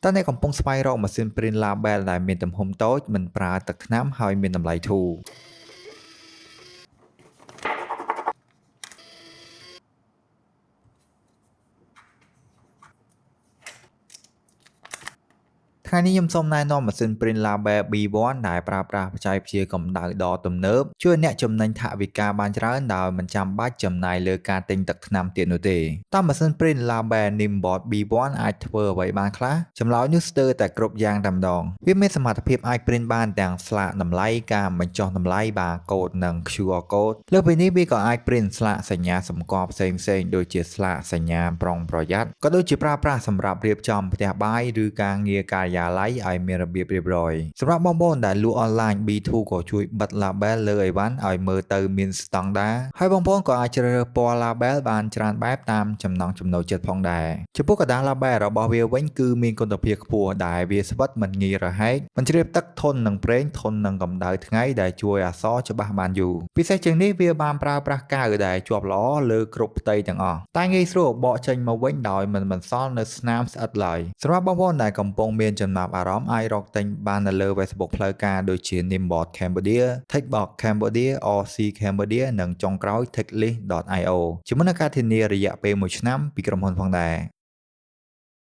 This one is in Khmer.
តើអ្នកកំពុងស្វែងរកម៉ាស៊ីនព្រីន Label ដែលមានទំហំតូចមិនប្រើទឹកថ្នាំហើយមានតម្លៃធូរថ្ងៃនេះខ្ញុំសូមណែនាំម៉ាស៊ីន Print Label B1 ដែលប្រើប្រាស់បច្ចេកវិទ្យាកម្ដៅដ៏ទំនើបជួយអ្នកចំណេញថវិកាបានច្រើនដោយមិនចាំបាច់ចំណាយលើការទិញទឹកថ្នាំទៀតនោះទេតើម៉ាស៊ីន Print Label Nimbot B1 អាចធ្វើអ្វីបានខ្លះចម្លើយនេះស្ទើរតែគ្រប់យ៉ាងតែម្ដងវាមានសមត្ថភាពអាច print បានទាំងស្លាកតម្លៃការបញ្ចុះតម្លៃ barcode និង QR code លើសពីនេះវាក៏អាច print ស្លាកសញ្ញាសម្គាល់ផ្សេងៗដូចជាស្លាកសញ្ញាប្រុងប្រយ័ត្នក៏ដូចជាប្រើប្រាស់សម្រាប់រៀបចំផ្ទះបាយឬការងារការិយាល័យឲ្យមានរបៀបរៀបរយសម្រាប់បងប្អូនដែលលក់អនឡាញ B2 ក៏ជួយបិទ label លើអីវ៉ាន់ឲ្យមើលទៅមានស្តង់ដារហើយបងប្អូនក៏អាចជ្រើសរើសពណ៌ label បានច្រើនបែបតាមចំណង់ចំណូលចិត្តផងដែរចំពោះកណ្ដាល label របស់វាវិញគឺមានគុណភាពខ្ពស់ដែលវាស្វិតមិនងាយរហែកមិនជ្រាបទឹកធន់នឹងប្រេងធន់នឹងកម្ដៅថ្ងៃដែលជួយអក្សរច្បាស់បានយូរពិសេសជាងនេះវាបានប្រើប្រាស់កៅដែលជាប់ល្អលើគ្រប់ផ្ទៃទាំងអស់តែងាយស្រួលបកចេញមកវិញដោយមិនបន្សល់នៅស្នាមស្អិតឡើយសម្រាប់បងប្អូនដែលកំពុងមានចំណាប់អារម្មណ៍អាចរកទិញបាននៅលើ Facebook ផ្លូវការដូចជា Nimbot Cambodia, Techbox Cambodia, OC Cambodia និងចុងក្រោយ Techlist.io ជាមួយនឹងការធានារយៈពេល1ឆ្នាំពីក្រុមហ៊ុនផងដែរ